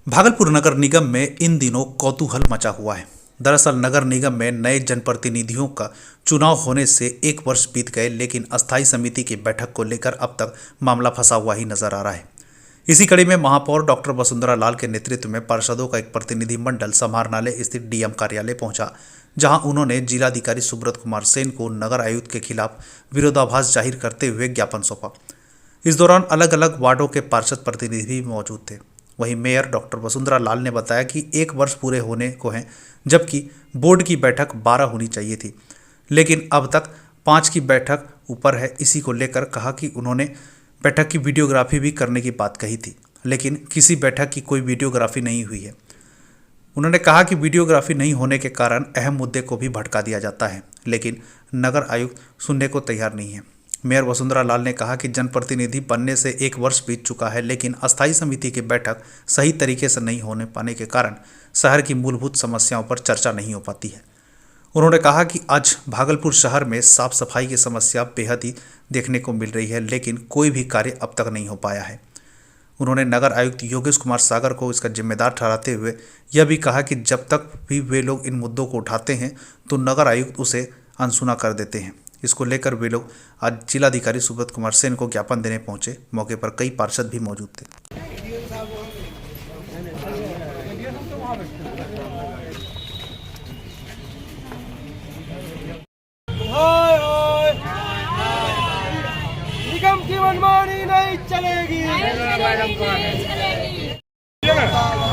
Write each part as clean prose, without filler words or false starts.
भागलपुर नगर निगम में इन दिनों कौतूहल मचा हुआ है। दरअसल नगर निगम में नए जनप्रतिनिधियों का चुनाव होने से 1 वर्ष बीत गए, लेकिन अस्थायी समिति की बैठक को लेकर अब तक मामला फंसा हुआ ही नजर आ रहा है। इसी कड़ी में महापौर डॉक्टर वसुंधरा लाल के नेतृत्व में पार्षदों का एक प्रतिनिधिमंडल समाहरणालय स्थित डीएम कार्यालय पहुंचा, जहां उन्होंने जिलाधिकारी सुब्रत कुमार सेन को नगर आयुक्त के खिलाफ विरोधाभास जाहिर करते हुए ज्ञापन सौंपा। इस दौरान अलग अलग वार्डों के पार्षद प्रतिनिधि भी मौजूद थे। वहीं मेयर डॉक्टर वसुंधरा लाल ने बताया कि 1 वर्ष पूरे होने को हैं, जबकि बोर्ड की बैठक 12 होनी चाहिए थी, लेकिन अब तक 5 की बैठक ऊपर है। इसी को लेकर कहा कि उन्होंने बैठक की वीडियोग्राफी भी करने की बात कही थी, लेकिन किसी बैठक की कोई वीडियोग्राफी नहीं हुई है। उन्होंने कहा कि वीडियोग्राफी नहीं होने के कारण अहम मुद्दे को भी भटका दिया जाता है, लेकिन नगर आयुक्त सुनने को तैयार नहीं है। मेयर वसुंधरा लाल ने कहा कि जनप्रतिनिधि बनने से 1 वर्ष बीत चुका है, लेकिन अस्थायी समिति की बैठक सही तरीके से नहीं होने पाने के कारण शहर की मूलभूत समस्याओं पर चर्चा नहीं हो पाती है। उन्होंने कहा कि आज भागलपुर शहर में साफ सफाई की समस्या बेहद ही देखने को मिल रही है, लेकिन कोई भी कार्य अब तक नहीं हो पाया है। उन्होंने नगर आयुक्त योगेश कुमार सागर को इसका जिम्मेदार ठहराते हुए यह भी कहा कि जब तक भी वे लोग इन मुद्दों को उठाते हैं तो नगर आयुक्त उसे अनसुना कर देते हैं। इसको लेकर वे लोग आज जिलाधिकारी सुब्रत कुमार सेन को ज्ञापन देने पहुंचे। मौके पर कई पार्षद भी मौजूद थे। निगम की मनमानी नहीं चलेगी।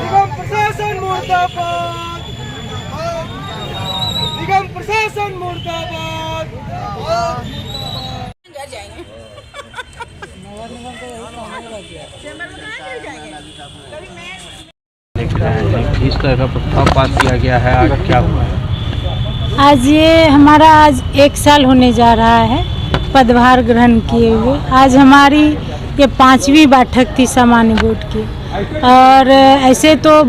निगम प्रशासन मुर्दाबाद। निगम प्रशासन मुर्दाबाद। इस तरह का प्रस्ताव पास किया गया है, आगे क्या हुआ है? आज हमारा 1 साल होने जा रहा है पदभार ग्रहण किए हुए। आज हमारी ये 5वीं बैठक थी सामान्य बोर्ड की, और ऐसे तो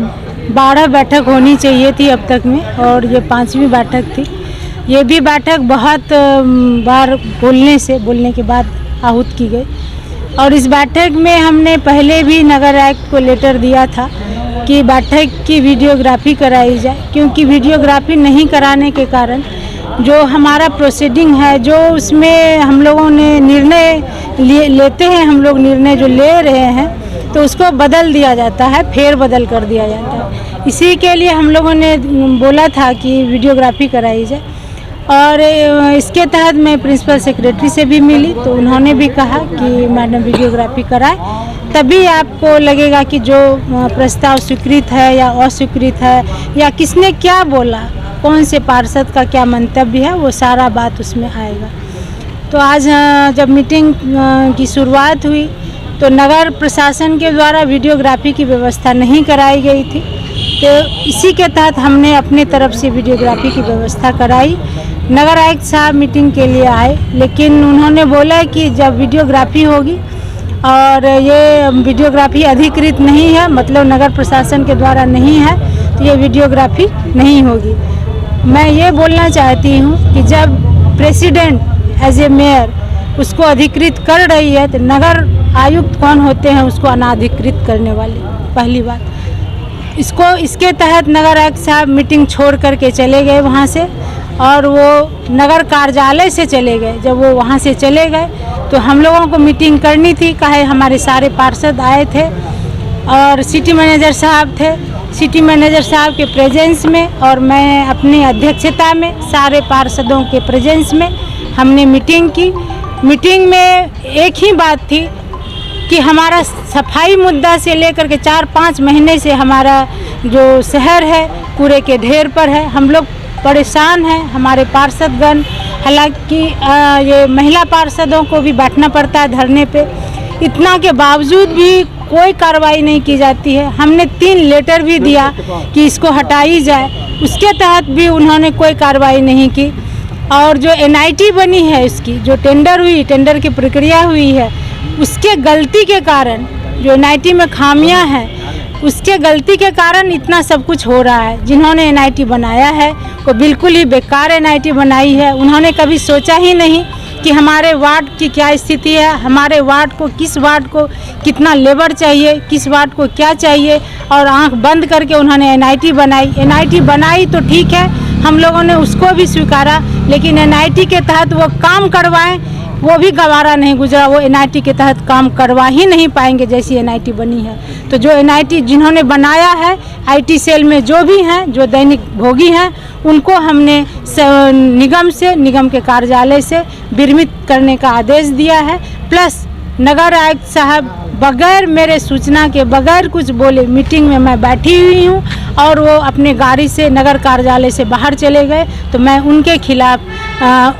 12 बैठक होनी चाहिए थी अब तक में, और ये 5वीं बैठक थी। ये भी बैठक बहुत बार बोलने के बाद आहूत की गई, और इस बैठक में हमने पहले भी नगर आयुक्त को लेटर दिया था कि बैठक की वीडियोग्राफी कराई जाए, क्योंकि वीडियोग्राफी नहीं कराने के कारण जो हमारा प्रोसीडिंग है, जो उसमें हम लोगों ने निर्णय लेते हैं, हम लोग निर्णय जो ले रहे हैं तो उसको बदल दिया जाता है, फेर बदल कर दिया जाता है। इसी के लिए हम लोगों ने बोला था कि वीडियोग्राफी कराई जाए, और इसके तहत मैं प्रिंसिपल सेक्रेटरी से भी मिली तो उन्होंने भी कहा कि मैडम वीडियोग्राफी कराए, तभी आपको लगेगा कि जो प्रस्ताव स्वीकृत है या अस्वीकृत है, या किसने क्या बोला, कौन से पार्षद का क्या मंतव्य है, वो सारा बात उसमें आएगा। तो आज जब मीटिंग की शुरुआत हुई तो नगर प्रशासन के द्वारा वीडियोग्राफी की व्यवस्था नहीं कराई गई थी, तो इसी के तहत हमने अपने तरफ से वीडियोग्राफी की व्यवस्था कराई। नगर आयुक्त साहब मीटिंग के लिए आए, लेकिन उन्होंने बोला कि जब वीडियोग्राफी होगी, और ये वीडियोग्राफी अधिकृत नहीं है, मतलब नगर प्रशासन के द्वारा नहीं है, तो ये वीडियोग्राफी नहीं होगी। मैं ये बोलना चाहती हूँ कि जब प्रेसिडेंट एज ए मेयर उसको अधिकृत कर रही है, तो नगर आयुक्त कौन होते हैं उसको अनाधिकृत करने वाले? पहली बात इसके तहत नगर आयुक्त साहब मीटिंग छोड़ करके चले गए वहाँ से, और वो नगर कार्यालय से चले गए। जब वो वहाँ से चले गए तो हम लोगों को मीटिंग करनी थी, कहे हमारे सारे पार्षद आए थे और सिटी मैनेजर साहब थे। सिटी मैनेजर साहब के प्रेजेंस में और मैं अपनी अध्यक्षता में सारे पार्षदों के प्रेजेंस में हमने मीटिंग की। मीटिंग में एक ही बात थी कि हमारा सफाई मुद्दा से लेकर के 4-5 महीने से हमारा जो शहर है कूड़े के ढेर पर है, हम लोग परेशान हैं। हमारे पार्षदगण, हालांकि ये महिला पार्षदों को भी बैठना पड़ता है धरने पे, इतना के बावजूद भी कोई कार्रवाई नहीं की जाती है। हमने 3 लेटर भी दिया कि इसको हटाई जाए, उसके तहत भी उन्होंने कोई कार्रवाई नहीं की। और जो एनआईटी बनी है, इसकी जो टेंडर की प्रक्रिया हुई है, उसके गलती के कारण, जो एनआईटी में खामियां हैं, उसके गलती के कारण इतना सब कुछ हो रहा है। जिन्होंने एनआईटी बनाया है वो बिल्कुल ही बेकार एनआईटी बनाई है। उन्होंने कभी सोचा ही नहीं कि हमारे वार्ड की क्या स्थिति है, हमारे वार्ड को कितना लेबर चाहिए, किस वार्ड को क्या चाहिए। और आंख बंद करके उन्होंने एनआईटी बनाई तो ठीक है, हम लोगों ने उसको भी स्वीकारा, लेकिन एनआईटी के तहत वो काम करवाएं वो भी गवारा नहीं गुजरा। वो एनआईटी के तहत काम करवा ही नहीं पाएंगे जैसी एनआईटी बनी है। तो जो एनआईटी जिन्होंने बनाया है, आईटी सेल में जो भी हैं, जो दैनिक भोगी हैं, उनको हमने निगम के कार्यालय से विरमित करने का आदेश दिया है। प्लस नगर आयुक्त साहब बगैर मेरे सूचना के, बगैर कुछ बोले मीटिंग में मैं बैठी हुई हूँ और वो अपने गाड़ी से नगर कार्यालय से बाहर चले गए, तो मैं उनके खिलाफ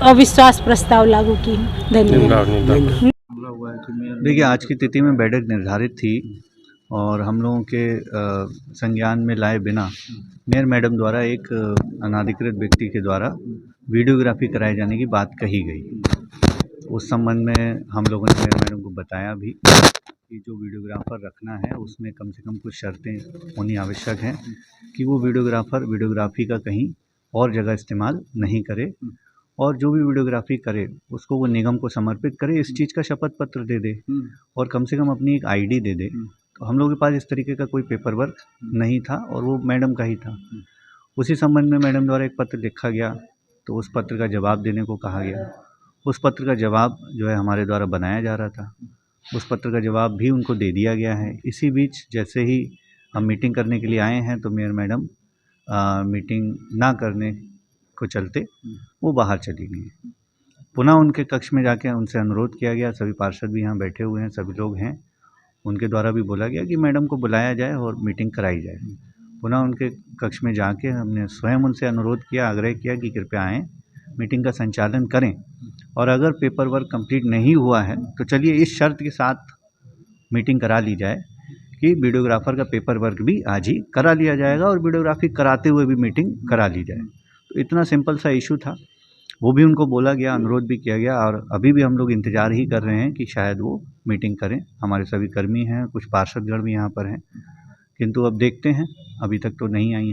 अविश्वास प्रस्ताव लागू की हूँ। धन्यवाद। देखिए, आज की तिथि में बैठक निर्धारित थी और हम लोगों के संज्ञान में लाए बिना मेयर मैडम द्वारा एक अनाधिकृत व्यक्ति के द्वारा वीडियोग्राफी कराए जाने की बात कही गई। उस संबंध में हम लोगों ने मेयर मैडम को बताया भी कि जो वीडियोग्राफर रखना है उसमें कम से कम कुछ शर्तें होनी आवश्यक हैं कि वो वीडियोग्राफर वीडियोग्राफी का कहीं और जगह इस्तेमाल नहीं करे, और जो भी वीडियोग्राफी करे उसको वो निगम को समर्पित करे, इस चीज़ का शपथ पत्र दे दे और कम से कम अपनी एक आईडी दे दे। तो हम लोगों के पास इस तरीके का कोई पेपर वर्क नहीं था और वो मैडम का ही था। उसी संबंध में मैडम द्वारा एक पत्र लिखा गया, तो उस पत्र का जवाब देने को कहा गया। उस पत्र का जवाब जो है हमारे द्वारा बनाया जा रहा था, उस पत्र का जवाब भी उनको दे दिया गया है। इसी बीच जैसे ही हम मीटिंग करने के लिए आए हैं तो मेयर मैडम मीटिंग ना करने को चलते वो बाहर चली गई। पुनः उनके कक्ष में जाके उनसे अनुरोध किया गया, सभी पार्षद भी यहाँ बैठे हुए हैं, सभी लोग हैं, उनके द्वारा भी बोला गया कि मैडम को बुलाया जाए और मीटिंग कराई जाए। पुनः उनके कक्ष में जाके हमने स्वयं उनसे अनुरोध किया, आग्रह किया कि कृपया आएँ, मीटिंग का संचालन करें, और अगर पेपर वर्क कंप्लीट नहीं हुआ है तो चलिए इस शर्त के साथ मीटिंग करा ली जाए कि वीडियोग्राफर का पेपर वर्क भी आज ही करा लिया जाएगा और वीडियोग्राफी कराते हुए भी मीटिंग करा ली जाए। तो इतना सिंपल सा इशू था, वो भी उनको बोला गया, अनुरोध भी किया गया, और अभी भी हम लोग इंतज़ार ही कर रहे हैं कि शायद वो मीटिंग करें। हमारे सभी कर्मी हैं, कुछ पार्षदगण भी यहाँ पर हैं, किंतु अब देखते हैं, अभी तक तो नहीं आई हैं।